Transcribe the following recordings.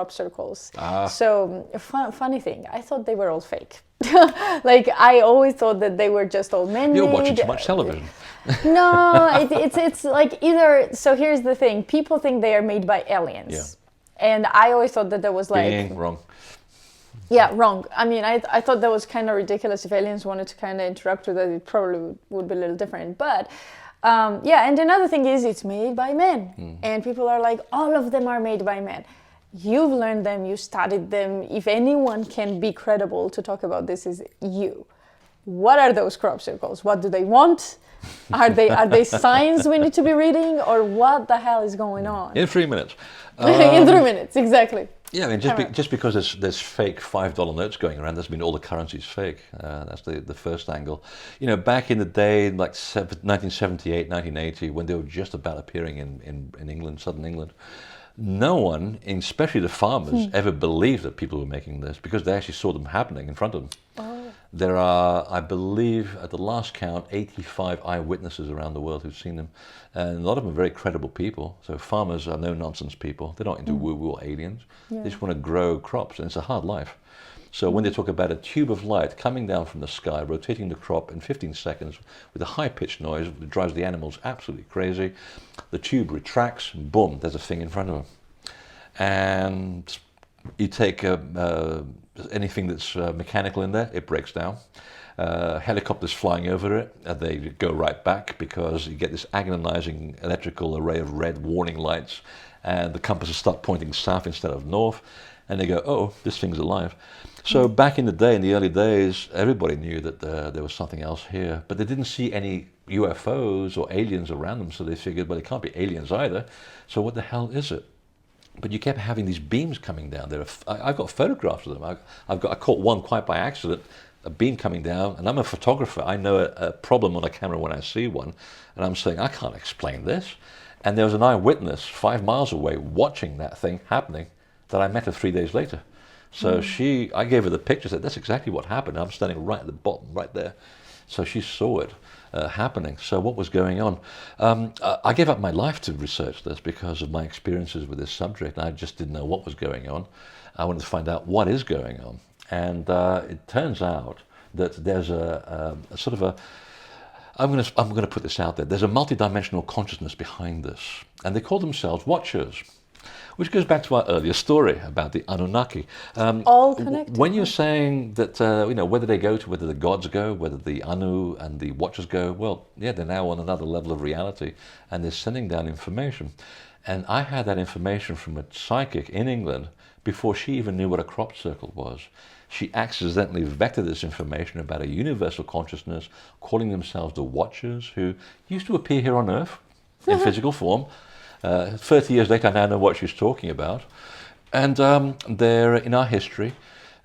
crop circles. Ah. So funny thing, I thought they were all fake. Like I always thought that they were just all man-made. You're watching too much television. No, it's like either. So here's the thing: people think they are made by aliens, and I always thought that was like Being wrong. Yeah, wrong. I mean, I thought that was kind of ridiculous. If aliens wanted to kind of interact with it, it probably would be a little different. But yeah, and another thing is it's made by men, and people are like, all of them are made by men. You've learned them, you studied them. If anyone can be credible to talk about this, is you. What are those crop circles? What do they want? Are they signs we need to be reading, or what the hell is going on? In 3 minutes. In 3 minutes, exactly. Yeah, I mean, just because there's fake $5 notes going around doesn't mean all the currency's fake. That's the first angle. You know, back in the day, like 1978, 1980, when they were just about appearing in England, southern England, no one, especially the farmers, ever believed that people were making this because they actually saw them happening in front of them. Oh. There are, I believe, at the last count, 85 eyewitnesses around the world who've seen them. And a lot of them are very credible people. So farmers are no-nonsense people. They're not into woo-woo or aliens. Yeah. They just want to grow crops, and it's a hard life. So when they talk about a tube of light coming down from the sky, rotating the crop in 15 seconds with a high-pitched noise that drives the animals absolutely crazy, the tube retracts, and boom, there's a thing in front of them. And you take anything that's mechanical in there, it breaks down. Helicopters flying over it, they go right back because you get this agonizing electrical array of red warning lights, and the compasses start pointing south instead of north, and they go, oh, this thing's alive. So back in the day, in the early days, everybody knew that there was something else here, but they didn't see any UFOs or aliens around them, so they figured, well, it can't be aliens either, so what the hell is it? But you kept having these beams coming down there. I've got photographs of them. I caught one quite by accident, a beam coming down, and I'm a photographer. I know a problem on a camera when I see one, and I'm saying, I can't explain this. And there was an eyewitness 5 miles away watching that thing happening that I met her 3 days later. So I gave her the picture, said, that's exactly what happened. I'm standing right at the bottom, right there. So she saw it happening. So what was going on? I gave up my life to research this because of my experiences with this subject. I just didn't know what was going on. I wanted to find out what is going on. And it turns out that there's a sort of a, I'm going to put this out there, there's a multidimensional consciousness behind this. And they call themselves Watchers, which goes back to our earlier story about the Anunnaki. All connected. When you're saying that, whether they go to, whether the gods go, whether the Anu and the Watchers go, well, yeah, they're now on another level of reality, and they're sending down information. And I had that information from a psychic in England before she even knew what a crop circle was. She accidentally vectored this information about a universal consciousness, calling themselves the Watchers, who used to appear here on Earth in physical form. 30 years later, I now know what she's talking about. And they're in our history.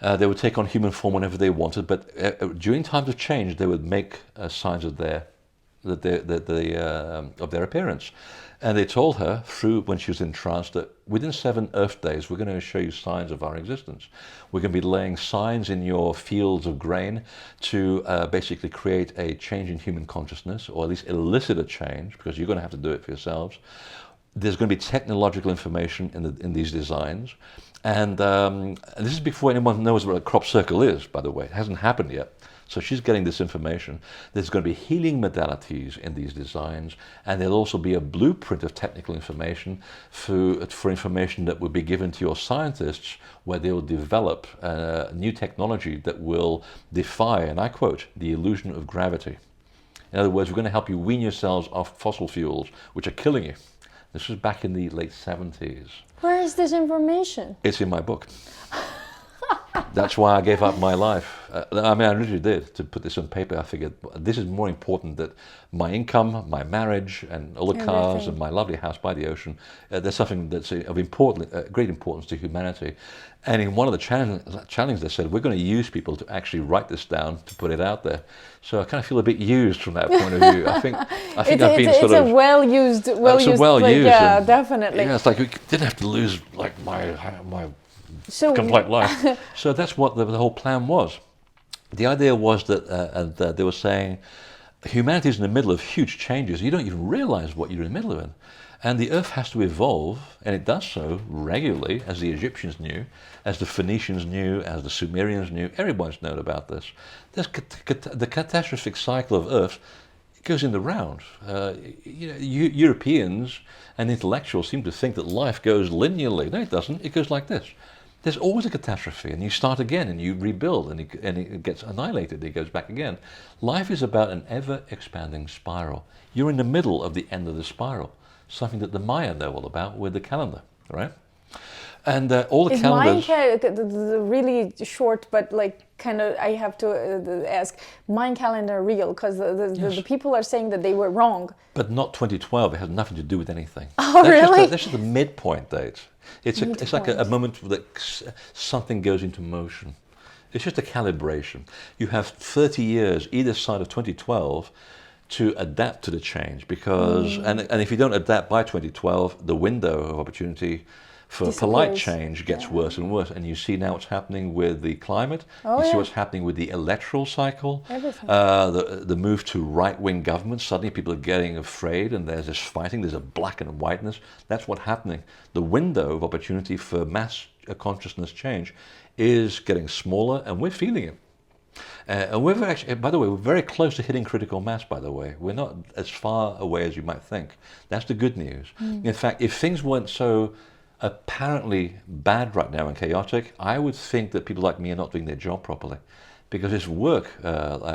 They would take on human form whenever they wanted, but during times of change, they would make signs of their appearance. And they told her, when she was in trance, that within 7 Earth days, we're going to show you signs of our existence. We're going to be laying signs in your fields of grain to basically create a change in human consciousness, or at least elicit a change, because you're going to have to do it for yourselves. There's going to be technological information in these designs. And this is before anyone knows what a crop circle is, by the way. It hasn't happened yet. So she's getting this information. There's going to be healing modalities in these designs, and there'll also be a blueprint of technical information for information that will be given to your scientists, where they will develop new technology that will defy, and I quote, the illusion of gravity. In other words, we're going to help you wean yourselves off fossil fuels, which are killing you. This was back in the late 70s. Where is this information? It's in my book. That's why I gave up my life. I really did, to put this on paper. I figured this is more important than my income, my marriage, and all the cars, and my lovely house by the ocean. There's something that's of great importance to humanity. And in one of the challenges, they said, we're going to use people to actually write this down to put it out there. So I kind of feel a bit used from that point of view. I think I've been sort of... It's a well-used, yeah, definitely. Yeah, it's like we didn't have to lose like my complete life. So that's what the whole plan was. The idea was that they were saying humanity is in the middle of huge changes. You don't even realize what you're in the middle of it. And the Earth has to evolve, and it does so regularly, as the Egyptians knew, as the Phoenicians knew, as the Sumerians knew. Everyone's known about this. The catastrophic cycle of Earth goes in the round. Europeans and intellectuals seem to think that life goes linearly. No, it doesn't. It goes like this. There's always a catastrophe, and you start again, and you rebuild, and it gets annihilated, it goes back again. Life is about an ever-expanding spiral. You're in the middle of the end of the spiral, something that the Maya know all about with the calendar, right? And all the calendars... the really short, but like kind of, I have to ask, Mayan calendar real? Because the people are saying that they were wrong. But not 2012, it has nothing to do with anything. Oh, really? That's just the midpoint date. It's like a moment that something goes into motion. It's just a calibration. You have 30 years either side of 2012 to adapt to the change, because and if you don't adapt by 2012, the window of opportunity for polite change gets worse and worse. And you see now what's happening with the climate. You see what's happening with the electoral cycle. The move to right-wing governments. Suddenly people are getting afraid, and there's this fighting. There's a black and whiteness. That's what's happening. The window of opportunity for mass consciousness change is getting smaller, and we're feeling it. And we're actually, by the way, we're very close to hitting critical mass, by the way. We're not as far away as you might think. That's the good news. In fact, if things weren't so apparently bad right now and chaotic, I would think that people like me are not doing their job properly. Because it's work,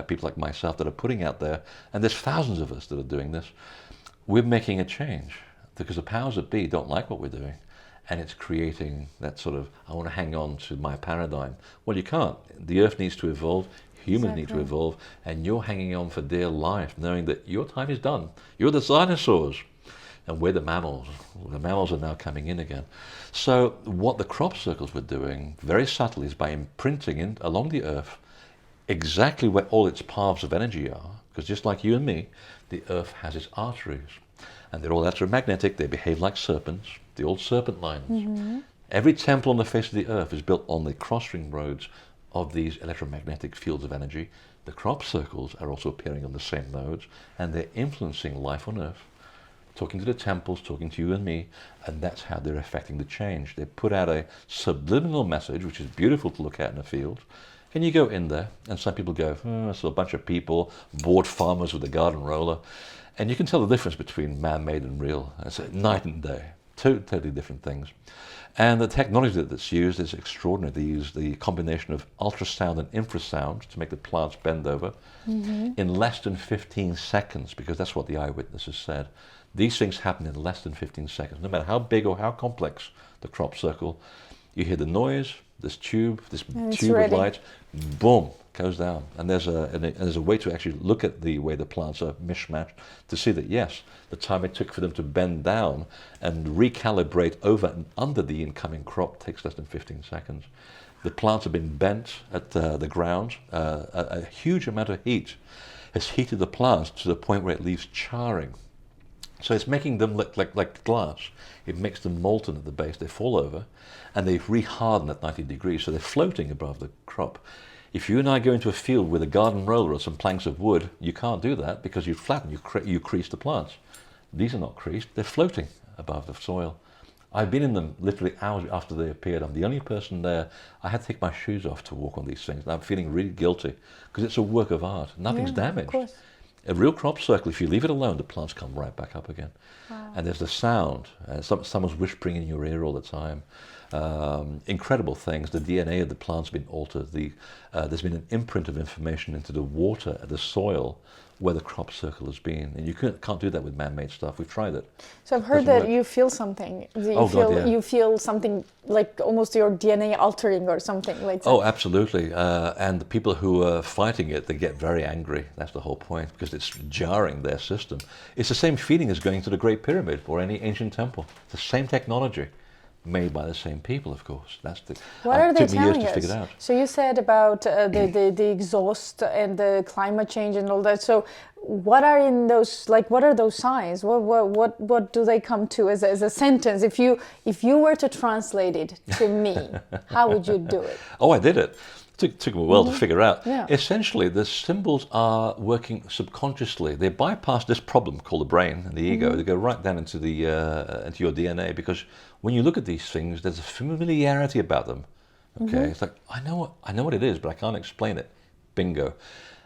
people like myself that are putting out there, and there's thousands of us that are doing this, we're making a change. Because the powers that be don't like what we're doing. And it's creating that sort of, I want to hang on to my paradigm. Well, you can't. The Earth needs to evolve, humans need to evolve, and you're hanging on for dear life, knowing that your time is done. You're the dinosaurs, and we're the mammals. The mammals are now coming in again. So what the crop circles were doing, very subtly, is by imprinting in along the Earth exactly where all its paths of energy are, because just like you and me, the Earth has its arteries. And they're all electromagnetic, they behave like serpents, the old serpent lines. Every temple on the face of the Earth is built on the crossing roads of these electromagnetic fields of energy. The crop circles are also appearing on the same nodes, and they're influencing life on Earth, talking to the temples, talking to you and me, and that's how they're affecting the change. They put out a subliminal message, which is beautiful to look at in a field, and you go in there, and some people go, it's a bunch of people, bored farmers with a garden roller. And you can tell the difference between man-made and real. It's night and day, totally different things. And the technology that's used is extraordinary. They use the combination of ultrasound and infrasound to make the plants bend over in less than 15 seconds, because that's what the eyewitnesses said. These things happen in less than 15 seconds. No matter how big or how complex the crop circle, you hear the noise, this tube of light, boom, goes down. And there's a way to actually look at the way the plants are mishmashed to see that, yes, the time it took for them to bend down and recalibrate over and under the incoming crop takes less than 15 seconds. The plants have been bent at the ground. A huge amount of heat has heated the plants to the point where it leaves charring. So it's making them look like glass. It makes them molten at the base. They fall over, and they re-harden at 90 degrees, so they're floating above the crop. If you and I go into a field with a garden roller or some planks of wood, you can't do that because you flatten, you crease the plants. These are not creased, they're floating above the soil. I've been in them literally hours after they appeared. I'm the only person there. I had to take my shoes off to walk on these things, and I'm feeling really guilty because it's a work of art. Nothing's damaged. Of course. A real crop circle, if you leave it alone, the plants come right back up again. Wow. And there's the sound. Someone's whispering in your ear all the time. Incredible things. The DNA of the plant's been altered. There's been an imprint of information into the water, the soil, where the crop circle has been. And you can't do that with man-made stuff. We've tried it. So I've heard that you feel something. You feel something like almost your DNA altering or something like that. Oh, absolutely. And the people who are fighting it, they get very angry. That's the whole point, because it's jarring their system. It's the same feeling as going to the Great Pyramid or any ancient temple. It's the same technology, made by the same people, of course. What are they telling us? It took me years to figure it out. So you said about the exhaust and the climate change and all that. So what are in those? What are those signs? What do they come to as a sentence? If you were to translate it to me, how would you do it? Oh, I did it. Took me a while to figure out. Yeah. Essentially, the symbols are working subconsciously. They bypass this problem called the brain and the ego. They go right down into into your DNA, because when you look at these things, there's a familiarity about them. Okay, it's like I know what it is, but I can't explain it. Bingo.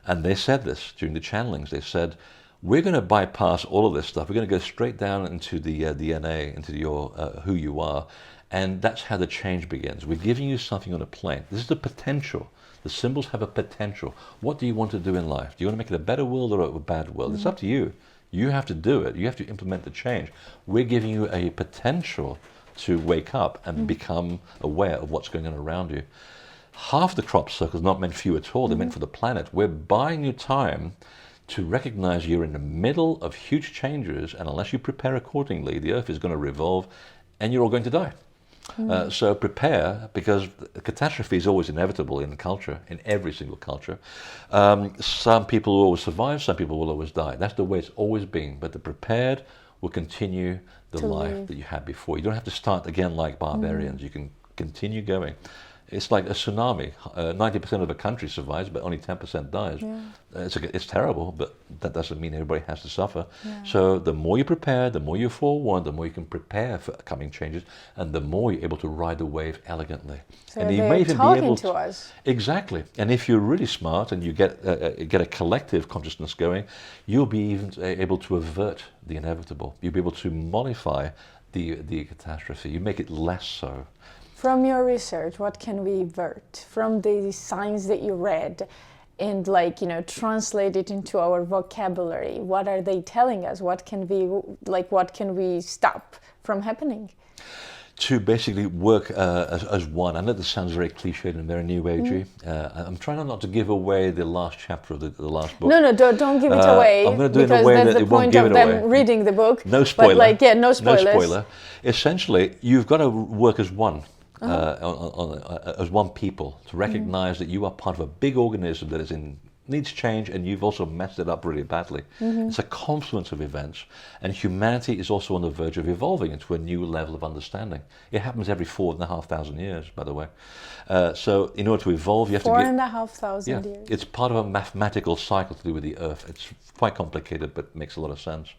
And they said this during the channelings. They said, we're going to bypass all of this stuff. We're going to go straight down into the DNA, into your who you are. And that's how the change begins. We're giving you something on a plane. This is the potential. The symbols have a potential. What do you want to do in life? Do you want to make it a better world or a bad world? It's up to you. You have to do it. You have to implement the change. We're giving you a potential to wake up and become aware of what's going on around you. Half the crop circle is not meant for you at all. They're meant for the planet. We're buying you time to recognize you're in the middle of huge changes, and unless you prepare accordingly, the Earth is going to revolve and you're all going to die. So prepare, because catastrophe is always inevitable in culture, in every single culture. Some people will always survive, some people will always die. That's the way it's always been. But the prepared will continue the life that you had before. You don't have to start again like barbarians. You can continue going. It's like a tsunami. 90% of the country survives, but only 10% dies. Yeah. It's terrible, but that doesn't mean everybody has to suffer. Yeah. So the more you prepare, the more you forewarn, the more you can prepare for coming changes, and the more you're able to ride the wave elegantly. So and you they're may even talking be able to us. Exactly. And if you're really smart and you get a collective consciousness going, you'll be even able to avert the inevitable. You'll be able to mollify the catastrophe. You make it less so. From your research, what can we avert from the signs that you read, and translate it into our vocabulary? What are they telling us? What can we stop from happening? To basically work as one. I know this sounds very cliched and very new agey. I'm trying not to give away the last chapter of the last book. No, don't give it away. I'm going to do it in a because way that's that the it won't point give of it them away. reading the book. No spoiler. But no spoilers. No spoiler. Essentially, you've got to work as one. As one people, to recognize that you are part of a big organism that needs change, and you've also messed it up really badly. It's a confluence of events, and humanity is also on the verge of evolving into a new level of understanding. It happens every 4,500 years, by the way. So in order to evolve, you have 4,500 years. It's part of a mathematical cycle to do with the Earth. It's quite complicated, but makes a lot of sense.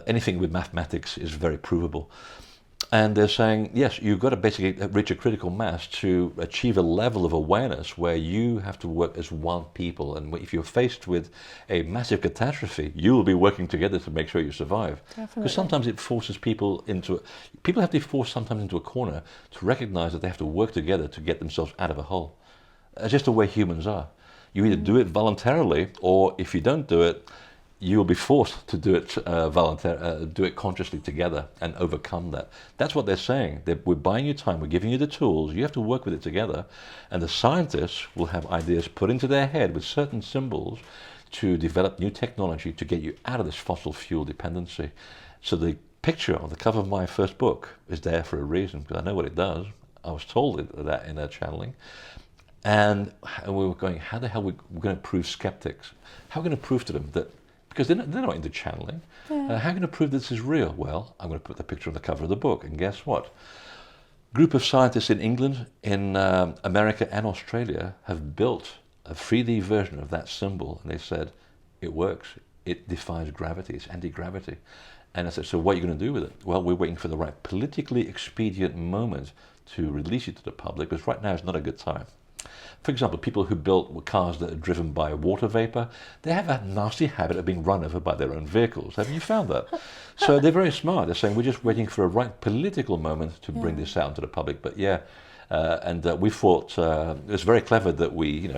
Anything with mathematics is very provable. And they're saying, yes, you've got to basically reach a critical mass to achieve a level of awareness where you have to work as one people. And if you're faced with a massive catastrophe, you will be working together to make sure you survive. Because sometimes it forces people have to be forced sometimes into a corner to recognize that they have to work together to get themselves out of a hole. It's just the way humans are. You either do it voluntarily, or if you don't do it, you will be forced to do it do it consciously together and overcome that. That's what they're saying. We're buying you time, we're giving you the tools, you have to work with it together, and the scientists will have ideas put into their head with certain symbols to develop new technology to get you out of this fossil fuel dependency. So the picture on the cover of my first book is there for a reason, because I know what it does. I was told that in a channeling. And we were going, how the hell we're going to prove skeptics? How are we going to prove to them that, because they're not into channeling. How are you going to prove this is real? Well, I'm going to put the picture on the cover of the book, and guess what? Group of scientists in England, in America and Australia have built a 3D version of that symbol, and they said, it works. It defies gravity. It's anti-gravity. And I said, so what are you going to do with it? Well, we're waiting for the right politically expedient moment to release it to the public, because right now is not a good time. For example, people who built cars that are driven by water vapor, they have a nasty habit of being run over by their own vehicles. Haven't you found that? So they're very smart. They're saying, we're just waiting for a right political moment to bring this out into the public. But we thought it was very clever that we,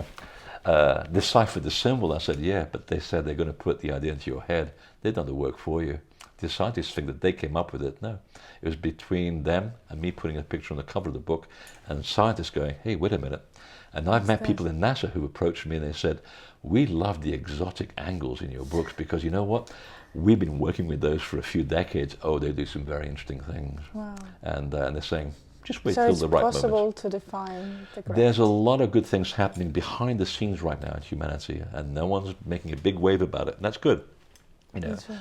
deciphered the symbol. I said, yeah, but they said they're going to put the idea into your head. They've done the work for you. The scientists think that they came up with it. No, it was between them and me putting a picture on the cover of the book, and scientists going, hey, wait a minute. And I've met people in NASA who approached me and they said, we love the exotic angles in your books, because you know what? We've been working with those for a few decades. Oh, they do some very interesting things. Wow. And they're saying, just wait till the right moment. So it's possible to define the great. There's a lot of good things happening behind the scenes right now in humanity, and no one's making a big wave about it, and that's good.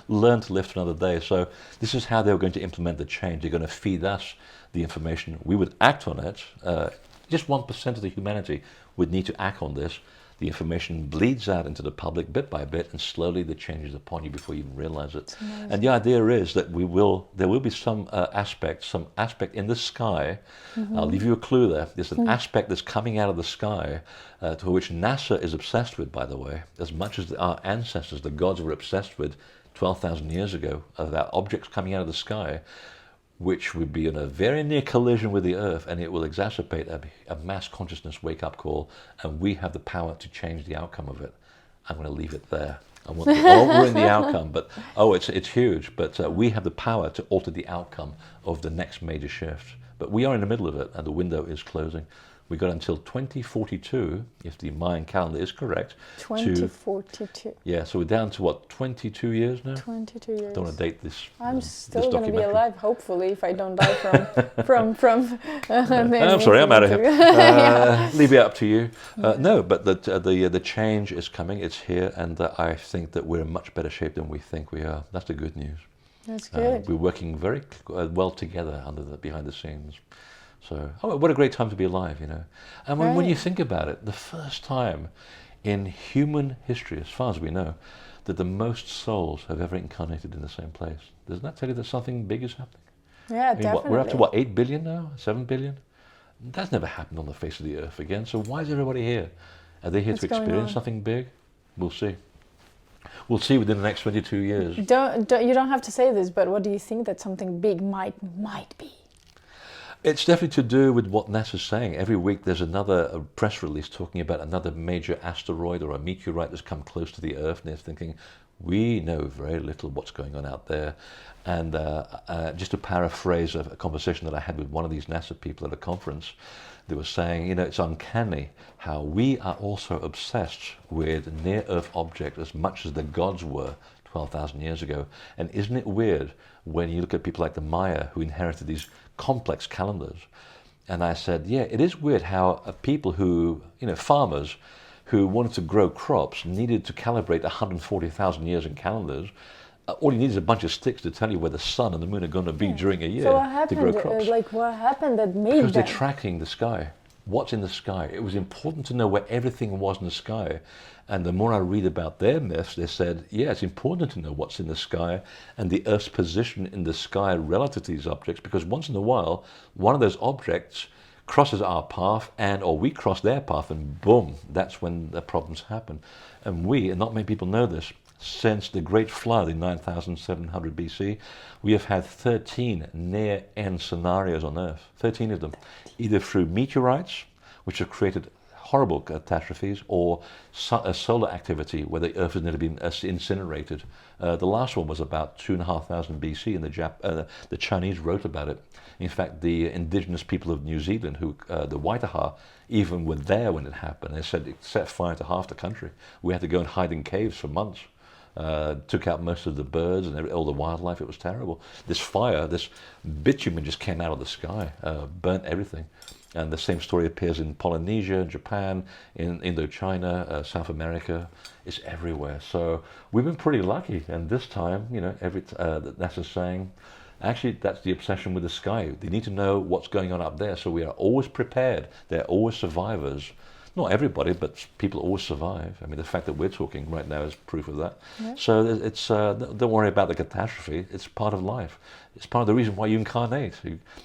Learn to live for another day. So this is how they're going to implement the change. They're going to feed us the information. We would act on it just 1% of the humanity would need to act on this. The information bleeds out into the public bit by bit, and slowly the change is upon you before you even realize it. And the idea is that there will be some aspect in the sky. I'll leave you a clue there. There's an aspect that's coming out of the sky, to which NASA is obsessed with, by the way, as much as our ancestors, the gods, were obsessed with 12,000 years ago, about objects coming out of the sky, which would be in a very near collision with the Earth, and it will exacerbate a mass consciousness wake-up call, and we have the power to change the outcome of it. I'm going to leave it there. I won't ruin the outcome, but it's huge. But we have the power to alter the outcome of the next major shift. But we are in the middle of it, and the window is closing. We've got until 2042, if the Mayan calendar is correct. 2042. Yeah, so we're down to what, 22 years now? 22 years. Don't want to date this. I'm still going to be alive, hopefully, if I don't die from. I'm sorry, I'm out of here. Leave it up to you. No, but the change is coming. It's here, and I think that we're in much better shape than we think we are. That's the good news. That's good. We're working very well together behind the scenes. So, what a great time to be alive, you know. And when you think about it, the first time in human history, as far as we know, that the most souls have ever incarnated in the same place. Doesn't that tell you that something big is happening? Yeah, definitely. We're up to 8 billion now? 7 billion? That's never happened on the face of the earth again. So why is everybody here? Are they here to experience something big? We'll see. We'll see within the next 22 years. You don't have to say this, but what do you think that something big might be? It's definitely to do with what NASA's saying. Every week there's another press release talking about another major asteroid or a meteorite that's come close to the Earth, and they're thinking, we know very little what's going on out there. And just to paraphrase a conversation that I had with one of these NASA people at a conference, they were saying, you know, it's uncanny how we are also obsessed with near-Earth objects as much as the gods were 12,000 years ago. And isn't it weird when you look at people like the Maya who inherited these complex calendars? And I said, yeah, it is weird how people who, you know, farmers who wanted to grow crops needed to calibrate 140,000 years in calendars. All you need is a bunch of sticks to tell you where the sun and the moon are going to be during a year to grow crops. What happened that made Because they're tracking the sky. What's in the sky? It was important to know where everything was in the sky. And the more I read about their myths, they said, yeah, it's important to know what's in the sky and the Earth's position in the sky relative to these objects, because once in a while, one of those objects crosses our path or we cross their path, and boom, that's when the problems happen. And not many people know this, since the Great Flood in 9700 BC, we have had 13 near-end scenarios on Earth, 13 of them, either through meteorites, which have created horrible catastrophes, or solar activity where the Earth has nearly been incinerated. The last one was about 2,500 BC, and the Chinese wrote about it. In fact, the indigenous people of New Zealand, the Waitaha, even were there when it happened. They said it set fire to half the country. We had to go and hide in caves for months. Took out most of the birds and all the wildlife. It was terrible. This fire, this bitumen just came out of the sky, burnt everything. And the same story appears in Polynesia, Japan, in Indochina, South America. It's everywhere. So we've been pretty lucky. And this time, you know, NASA's saying, actually, that's the obsession with the sky. They need to know what's going on up there. So we are always prepared. They're always survivors. Not everybody, but people always survive. I mean, the fact that we're talking right now is proof of that. Yeah. So it's don't worry about the catastrophe. It's part of life. It's part of the reason why you incarnate.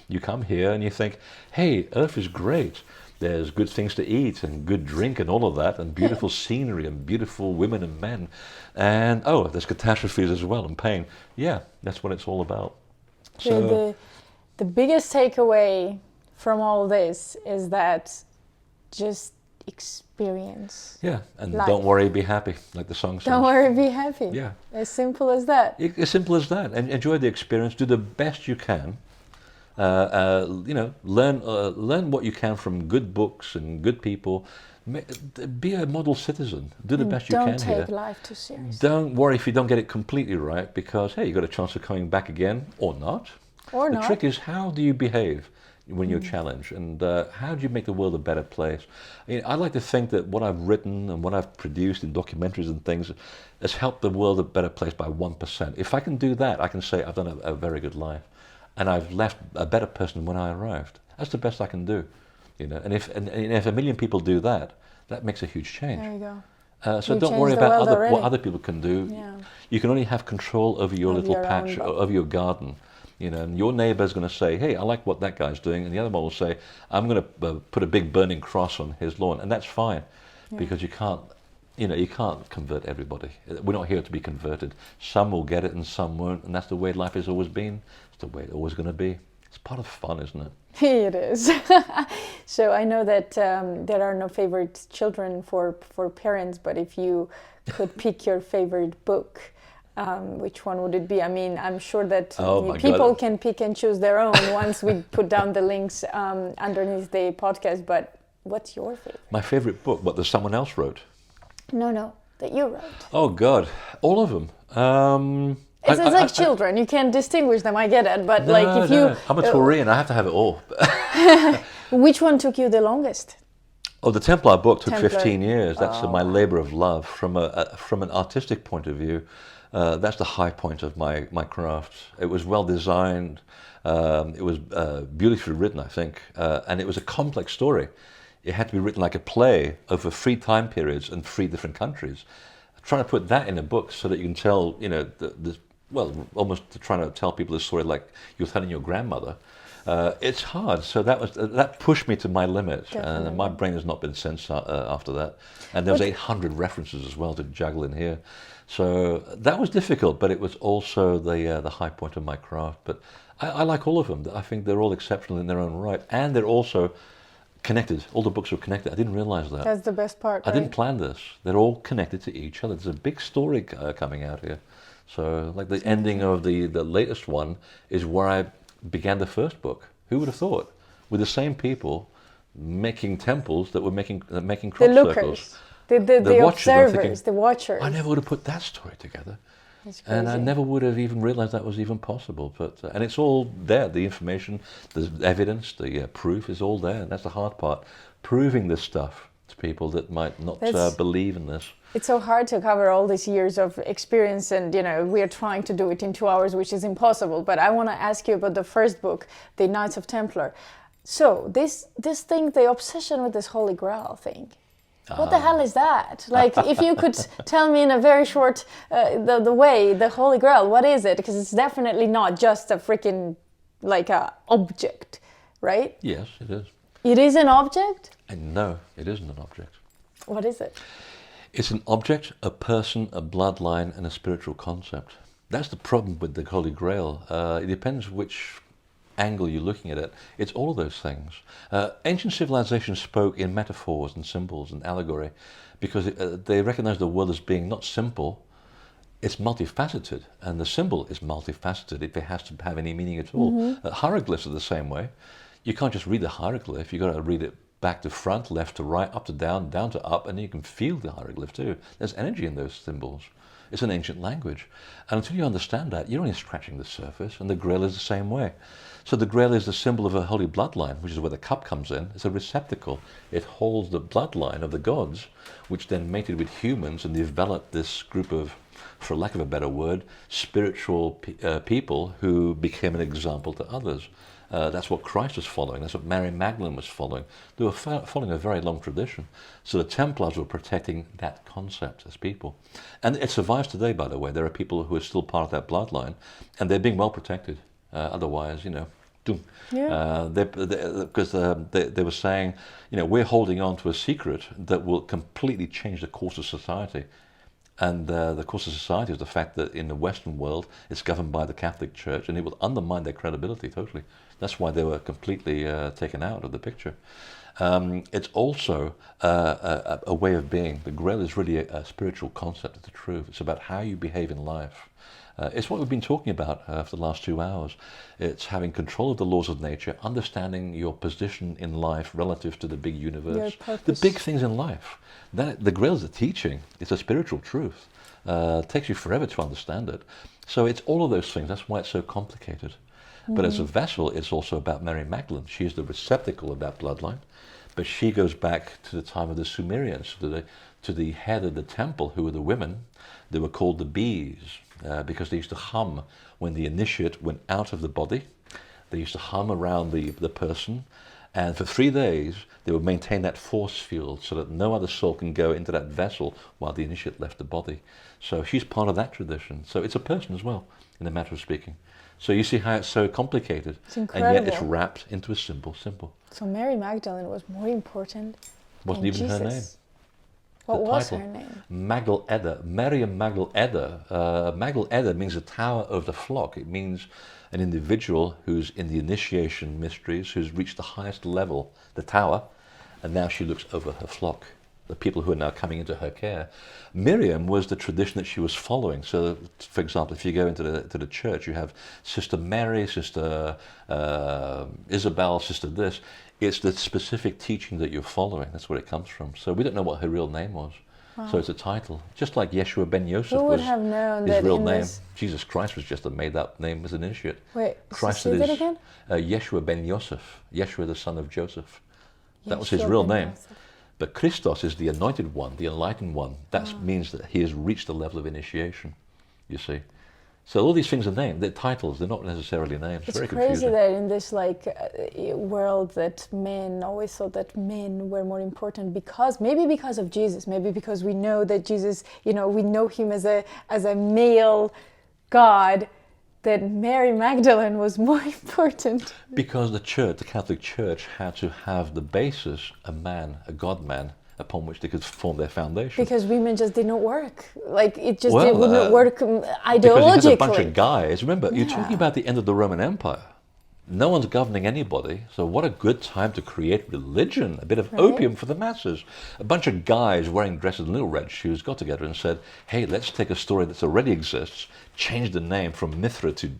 You come here and you think, hey, Earth is great. There's good things to eat and good drink and all of that, and beautiful scenery and beautiful women and men. And, there's catastrophes as well and pain. Yeah, that's what it's all about. So the biggest takeaway from all this is that just experience. Yeah, and life. Don't worry, be happy, like the song says. Don't worry, be happy. Yeah. As simple as that. As simple as that. And enjoy the experience. Do the best you can. Learn what you can from good books and good people. Be a model citizen. Do the best you can here. Don't take life too seriously. Don't worry if you don't get it completely right, because, hey, you got a chance of coming back again, or not. The trick is, how do you behave when you're challenged, and how do you make the world a better place? I like to think that what I've written and what I've produced in documentaries and things has helped the world a better place by 1%. If I can do that, I can say I've done a very good life, and I've left a better person than when I arrived. That's the best I can do. You know, and if a million people do that, that makes a huge change. There you go. So You don't changed worry the about world what already. other people can do. Yeah. You can only have control over your Of little your own patch, bubble. of your garden. You know, and your neighbour's going to say, "Hey, I like what that guy's doing," and the other one will say, "I'm going to put a big burning cross on his lawn," and that's fine, because you can't, you can't convert everybody. We're not here to be converted. Some will get it and some won't, and that's the way life has always been. It's the way it's always going to be. It's part of fun, isn't it? It is. So I know that there are no favorite children for parents, but if you could pick your favorite book, which one would it be? I mean, I'm sure that people can pick and choose their own once we put down the links underneath the podcast, but what's your favorite? My favorite book, what that someone else wrote. No, that you wrote. Oh God, all of them. It's like children. You can't distinguish them. I get it, but like if you, I'm a Taurian. I have to have it all. which one took you the longest? Oh, the Templar book took Templar. 15 years. That's my labour of love. From an artistic point of view, that's the high point of my craft. It was well designed. It was beautifully written, I think, and it was a complex story. It had to be written like a play over 3 time periods and 3 different countries. Trying to put that in a book so that you can tell, almost trying to tell people the story like you're telling your grandmother. It's hard. So that pushed me to my limit, and my brain has not been since after that. And there was 800 references as well to juggle in here. So that was difficult, but it was also the high point of my craft. But I like all of them. I think they're all exceptional in their own right, and they're also connected. All the books are connected. I didn't realize that. That's the best part. I didn't plan this. They're all connected to each other. There's a big story coming out here. So, like the ending of the latest one is where I began the first book. Who would have thought? With the same people making temples that were making crop the lookers, circles. the watchers, I'm observers, thinking, the watchers. I never would have put that story together. That's crazy. And I never would have even realized that was even possible. But and it's all there. The information, the evidence, the proof is all there. And that's the hard part. Proving this stuff to people that might not believe in this. It's so hard to cover all these years of experience, and we're trying to do it in 2 hours, which is impossible. But I want to ask you about the first book, The Knights of Templar. So this thing, the obsession with this Holy Grail thing. What the hell is that? Like, if you could tell me in a very short the Holy Grail, what is it? Because it's definitely not just a freaking a object, right? Yes, it is. It is an object? And no, it isn't an object. What is it? It's an object, a person, a bloodline, and a spiritual concept. That's the problem with the Holy Grail. It depends which angle you're looking at it. It's all of those things. Ancient civilizations spoke in metaphors and symbols and allegory because they recognized the world as being not simple, it's multifaceted, and the symbol is multifaceted if it has to have any meaning at all. Hieroglyphs are the same way. You can't just read the hieroglyph, you've got to read it back to front, left to right, up to down, down to up, and you can feel the hieroglyph too. There's energy in those symbols. It's an ancient language. And until you understand that, you're only scratching the surface, and the Grail is the same way. So the Grail is the symbol of a holy bloodline, which is where the cup comes in. It's a receptacle. It holds the bloodline of the gods, which then mated with humans and developed this group of, for lack of a better word, spiritual people who became an example to others. That's what Christ was following. That's what Mary Magdalene was following. They were following a very long tradition. So the Templars were protecting that concept as people. And it survives today, by the way. There are people who are still part of that bloodline, and they're being well protected. Otherwise, doom. Yeah. Because they were saying, we're holding on to a secret that will completely change the course of society. And the course of society is the fact that in the Western world, it's governed by the Catholic Church, and it will undermine their credibility totally. That's why they were completely taken out of the picture. It's also a way of being. The Grail is really a spiritual concept of the truth. It's about how you behave in life. It's what we've been talking about for the last 2 hours. It's having control of the laws of nature, understanding your position in life relative to the big universe, the big things in life. The Grail is a teaching. It's a spiritual truth. It takes you forever to understand it. So it's all of those things. That's why it's so complicated. But as a vessel, it's also about Mary Magdalene. She is the receptacle of that bloodline. But she goes back to the time of the Sumerians, to the head of the temple, who were the women. They were called the bees because they used to hum when the initiate went out of the body. They used to hum around the person, And for 3 days, they would maintain that force field so that no other soul can go into that vessel while the initiate left the body. So she's part of that tradition. So it's a person as well, in the matter of speaking. So you see how it's so complicated. It's incredible. And yet it's wrapped into a simple symbol. So Mary Magdalene was more important Wasn't than even Jesus. her name. What The was title. her name? Magdal Eder. Miriam Magdal Eder. Magdal Eder means the tower of the flock. It means an individual who's in the initiation mysteries, who's reached the highest level, the tower, and now she looks over her flock, the people who are now coming into her care. Miriam was the tradition that she was following. So, for example, if you go into the church, you have Sister Mary, Sister Isabel, Sister this. It's the specific teaching that you're following. That's where it comes from. So we don't know what her real name was. Wow. So it's a title. Just like Yeshua ben Yosef Who would was have known his that real in name. this... Jesus Christ was just a made-up name as an initiate. Wait, Christ say that again? Yeshua ben Yosef, Yeshua the son of Joseph. That was his Yeshua real ben name. Yosef. But Christos is the anointed one, the enlightened one. That means that he has reached the level of initiation, you see. So all these things are named. They're titles. They're not necessarily names. It's very crazy confusing. that in this world that men always thought that men were more important maybe because of Jesus, maybe because we know that Jesus, we know him as a male God, that Mary Magdalene was more important. Because the church, the Catholic Church, had to have the basis, a man, a God-man, upon which they could form their foundation. Because women just did not work. It just Well, would not work ideologically. Because you had a bunch of guys. Remember, you're talking about the end of the Roman Empire. No one's governing anybody, so what a good time to create religion, a bit of opium for the masses. A bunch of guys wearing dresses and little red shoes got together and said, hey, let's take a story that already exists, change the name from Mithra to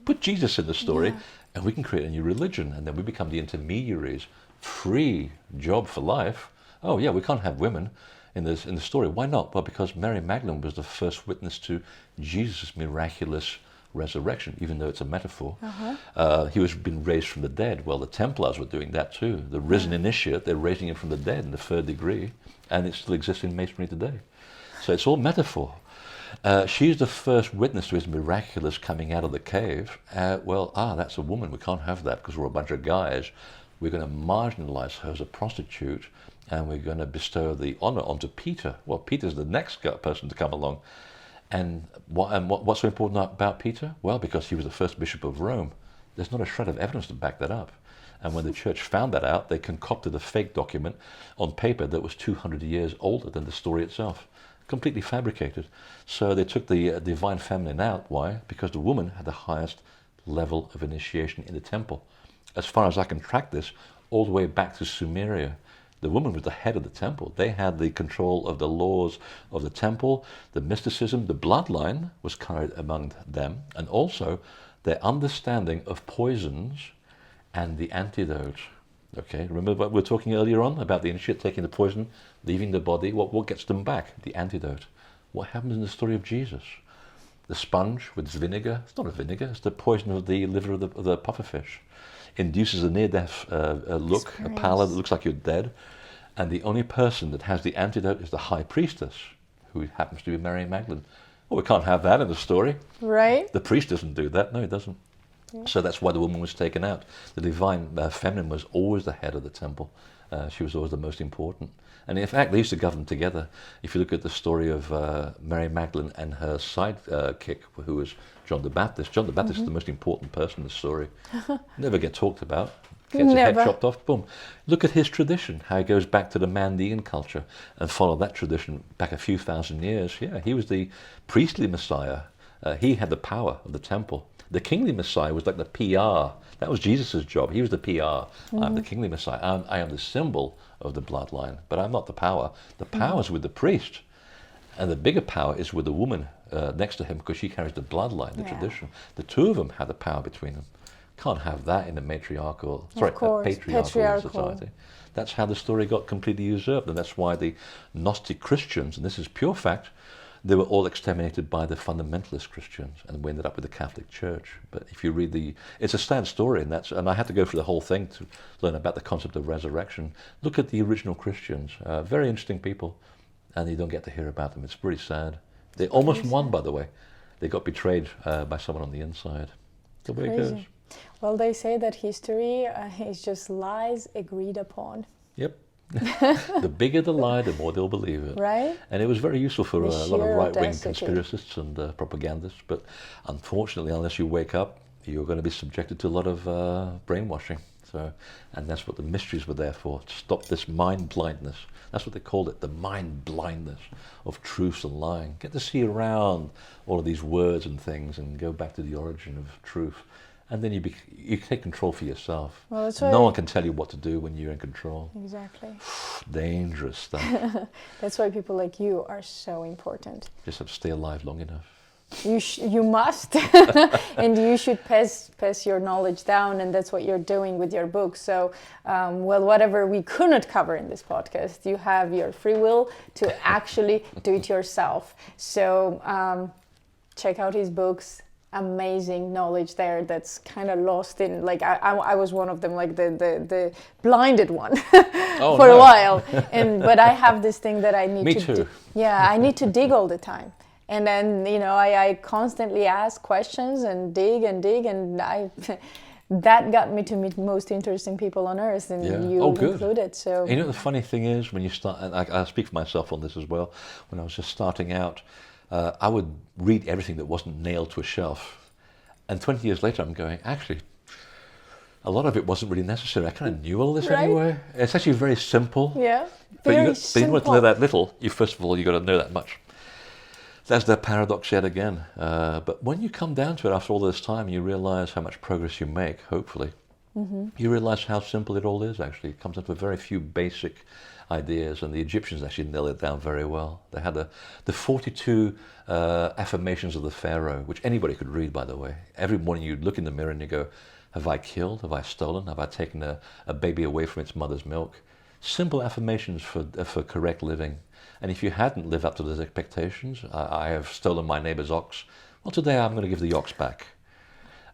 put Jesus in the story, and we can create a new religion, and then we become the intermediaries. Free job for life. Oh yeah, we can't have women in the story. Why not? Well, because Mary Magdalene was the first witness to Jesus' miraculous resurrection, even though it's a metaphor. He was being raised from the dead. Well, the Templars were doing that too. The risen initiate, they're raising him from the dead in the third degree, and it still exists in Masonry today. So it's all metaphor. She's the first witness to his miraculous coming out of the cave. That's a woman. We can't have that because we're a bunch of guys. We're going to marginalize her as a prostitute, and we're going to bestow the honor onto Peter. Well, Peter's the next person to come along. And what's so important about Peter? Well, because he was the first bishop of Rome. There's not a shred of evidence to back that up. And when the church found that out, they concocted a fake document on paper that was 200 years older than the story itself. Completely fabricated. So they took the divine feminine out. Why? Because the woman had the highest level of initiation in the temple. As far as I can track this, all the way back to Sumeria. The woman was the head of the temple. They had the control of the laws of the temple, the mysticism, the bloodline was carried among them, and also their understanding of poisons and the antidote. Okay, remember what we were talking earlier on about the initiate taking the poison, leaving the body? What gets them back? The antidote. What happens in the story of Jesus? The sponge with its vinegar, it's not a vinegar, it's the poison of the liver of the pufferfish. Induces a near-death look, a pallor that looks like you're dead. And the only person that has the antidote is the high priestess, who happens to be Mary Magdalene. Well, we can't have that in the story. Right. The priest doesn't do that. No, he doesn't. Yeah. So that's why the woman was taken out. The divine feminine was always the head of the temple. She was always the most important. And in fact, they used to govern together. If you look at the story of Mary Magdalene and her sidekick, who was John the Baptist. John the Baptist is the most important person in the story. Never get talked about. Gets his head chopped off, boom. Look at his tradition, how he goes back to the Mandean culture and follow that tradition back a few thousand years. Yeah, he was the priestly Messiah. He had the power of the temple. The kingly Messiah was like the PR. That was Jesus' job. He was the PR. I'm the kingly Messiah. I am the symbol of the bloodline, but I'm not the power. The power is with the priest. And the bigger power is with the woman next to him because she carries the bloodline, the tradition. The two of them had the power between them. Can't have that in a patriarchal society. That's how the story got completely usurped, and that's why the Gnostic Christians, and this is pure fact, they were all exterminated by the fundamentalist Christians, and we ended up with the Catholic Church. But if you read it's a sad story, and I had to go through the whole thing to learn about the concept of resurrection. Look at the original Christians, very interesting people, and you don't get to hear about them. It's pretty sad. They almost won, by the way. They got betrayed by someone on the inside. The way it goes. Well, they say that history is just lies agreed upon. Yep. The bigger the lie, the more they'll believe it. Right? And it was very useful for The a lot of sheer right-wing audacity. conspiracists and propagandists. But unfortunately, unless you wake up, you're going to be subjected to a lot of brainwashing. So, and that's what the mysteries were there for, to stop this mind blindness. That's what they called it, the mind blindness of truth and lying. Get to see around all of these words and things and go back to the origin of truth. And then you take control for yourself. Well, that's No why- one can tell you what to do when you're in control. Exactly. Dangerous stuff. That's why people like you are so important. Just have to stay alive long enough. You must, and you should pass your knowledge down, and that's what you're doing with your book. So, well, whatever we could not cover in this podcast, you have your free will to actually do it yourself. So, check out his books. Amazing knowledge there that's kind of lost in, like I was one of them, like the blinded one Oh, for no. a while, but I have this thing that I need Me to too. I need to dig all the time. And then, I constantly ask questions and dig, and that got me to meet most interesting people on earth, and Yeah. you Oh, good. included. So You know, the funny thing is, when you start, and I speak for myself on this as well, when I was just starting out, I would read everything that wasn't nailed to a shelf. And 20 years later, I'm going, actually, a lot of it wasn't really necessary. I kind of knew all this Right. anyway. It's actually very simple. yeah, But very you simple. want to know that little, first of all, you got to know that much. That's the paradox yet again. But when you come down to it after all this time, you realize how much progress you make, hopefully. You realize how simple it all is, actually. It comes down to a very few basic ideas, and the Egyptians actually nailed it down very well. They had the 42 affirmations of the Pharaoh, which anybody could read, by the way. Every morning you look in the mirror and you go, have I killed? Have I stolen? Have I taken a baby away from its mother's milk? Simple affirmations for correct living. And if you hadn't lived up to those expectations, I have stolen my neighbor's ox. Well, today I'm going to give the ox back.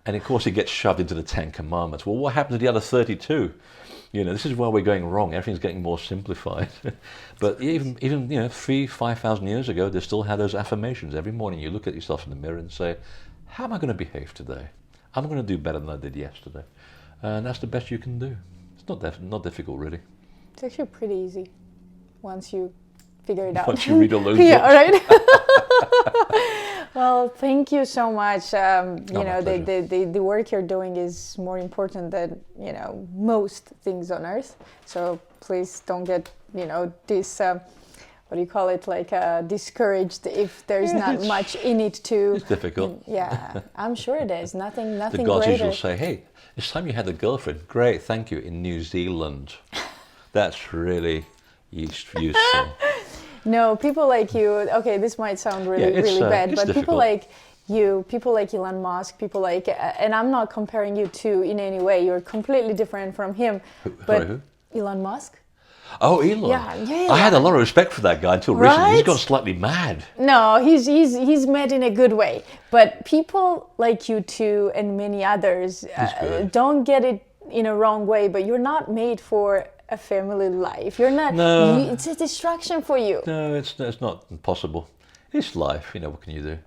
And of course it gets shoved into the 10 Commandments. Well, what happened to the other 32? This is where we're going wrong. Everything's getting more simplified. But even 3,000-5,000 years ago, they still had those affirmations. Every morning you look at yourself in the mirror and say, how am I going to behave today? I'm going to do better than I did yesterday. And that's the best you can do. It's not difficult, really. It's actually pretty easy once you figure it out. Once you read all those Yeah, books. right. Well, thank you so much. my pleasure. The work you're doing is more important than most things on earth. So please don't get this what do you call it, like discouraged if there's Yeah, not it's- much in it to. It's difficult. Yeah, I'm sure it is. Nothing The gods greater. usually say, hey, it's time you had a girlfriend. Great, thank you, in New Zealand. That's really useful. No, people like you. Okay, this might sound really, Yeah, it's, really bad, it's but people difficult. like you, people like Elon Musk, people like, and I'm not comparing you two in any way. You're completely different from him. But Sorry, who? Elon Musk? Oh, Elon. Yeah. I had a lot of respect for that guy until recently. He's Right? gone slightly mad. No, he's mad in a good way. But people like you two and many others good. don't get it in a wrong way. But you're not made for a family life. You're not. No. It's a distraction for you. No, it's not impossible. It's life, what can you do?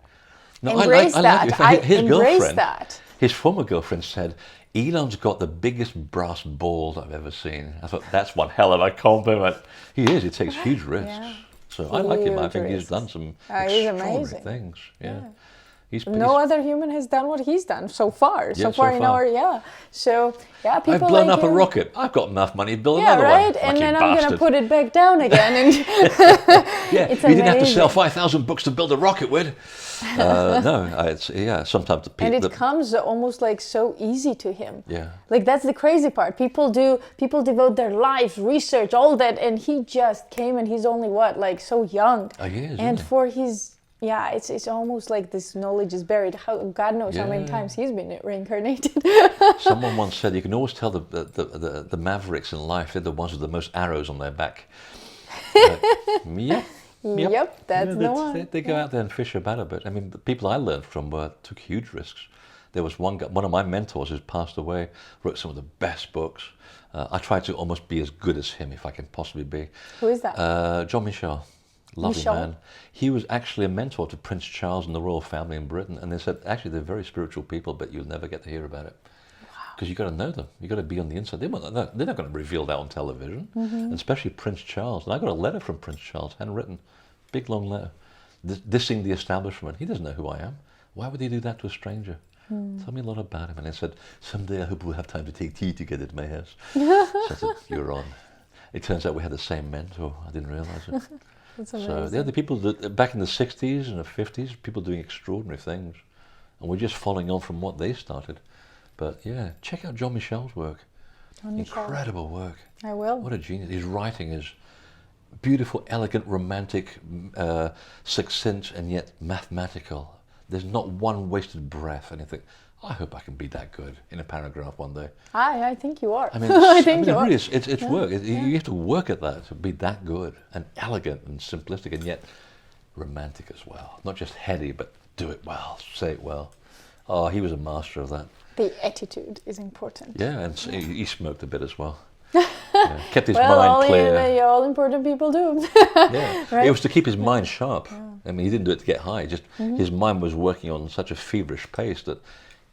No, Embrace that. In fact, his embrace girlfriend, that. his former girlfriend said, Elon's got the biggest brass balls I've ever seen. I thought, that's one hell of a compliment. He is. He takes huge risks. Yeah. So I like him. I Huge think he's risks. done some He's extraordinary amazing. things. Yeah. No other human has done what he's done so far. Yeah, So far so in far. our So I've people blown like up a you- rocket. I've got enough money to build Yeah, another right. one. And Lucky then I'm gonna bastard. put it back down again. And Yeah, It's you didn't have to amazing. sell 5,000 books to build a rocket with. Sometimes the and people. it comes almost like so easy to him. Yeah. Like that's the crazy part. People devote their lives, research, all that, and he just came and he's only like so young. Oh, he is, isn't And he? for his it's almost like this knowledge is buried. God knows how many Yeah. times he's been reincarnated. Someone once said you can always tell the mavericks in life, they're the ones with the most arrows on their back. Yep. Yep, that's the one. They go out there and fish about a bit. I mean, the people I learned from took huge risks. There was one guy, one of my mentors who's passed away, wrote some of the best books. I try to almost be as good as him if I can possibly be. Who is that? John Michel. Lovely Michel? man. He was actually a mentor to Prince Charles and the royal family in Britain. And they said, actually, they're very spiritual people, but you'll never get to hear about it. because you got to know them. You got to be on the inside. They're not going to reveal that on television, and especially Prince Charles. And I got a letter from Prince Charles, handwritten, big long letter, dissing the establishment. He doesn't know who I am. Why would he do that to a stranger? Tell me a lot about him. And I said, someday I hope we'll have time to take tea together at my house. So I said, you're on. It turns out we had the same mentor. I didn't realise it. That's So amazing. the other people that back in the 60s and the 50s, people doing extraordinary things, and we're just following on from what they started. But yeah, check out John Michel's work. Jean-Michel. Incredible work. I will. What a genius! His writing is beautiful, elegant, romantic, succinct, and yet mathematical. There's not one wasted breath. And I think, I hope I can be that good in a paragraph one day. I think you are. I mean, I think you are. really, it's work. You have to work at that to be that good and elegant and simplistic and yet romantic as well. Not just heady, but do it well, say it well. Oh, he was a master of that. The attitude is important. Yeah, and so he smoked a bit as well. Yeah, kept his mind Well, clear. all important people do. Yeah, Right? it was to keep his mind sharp. I mean, he didn't do it to get high. Just his mind was working on such a feverish pace that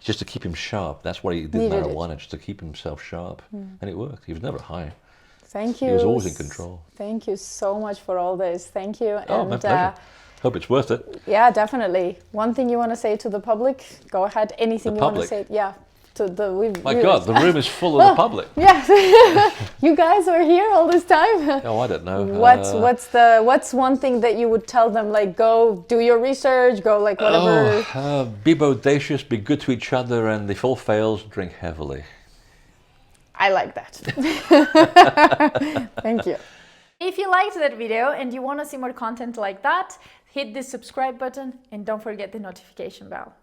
just to keep him sharp. That's why he did Needed it. marijuana, just to keep himself sharp, and it worked. He was never high. Thank you. He was always in control. Thank you so much for all this. Thank you. Oh, my pleasure. Hope it's worth it. Yeah, definitely. One thing you want to say to the public? Go ahead. Anything The you want to public? say? Yeah. To the My God, the room is full of the public. Yes. You guys were here all this time. Oh, I don't know. What's one thing that you would tell them? Like, go do your research. Go like whatever. Be bodacious, be good to each other, and if all fails, drink heavily. I like that. Thank you. If you liked that video and you want to see more content like that, hit the subscribe button and don't forget the notification bell.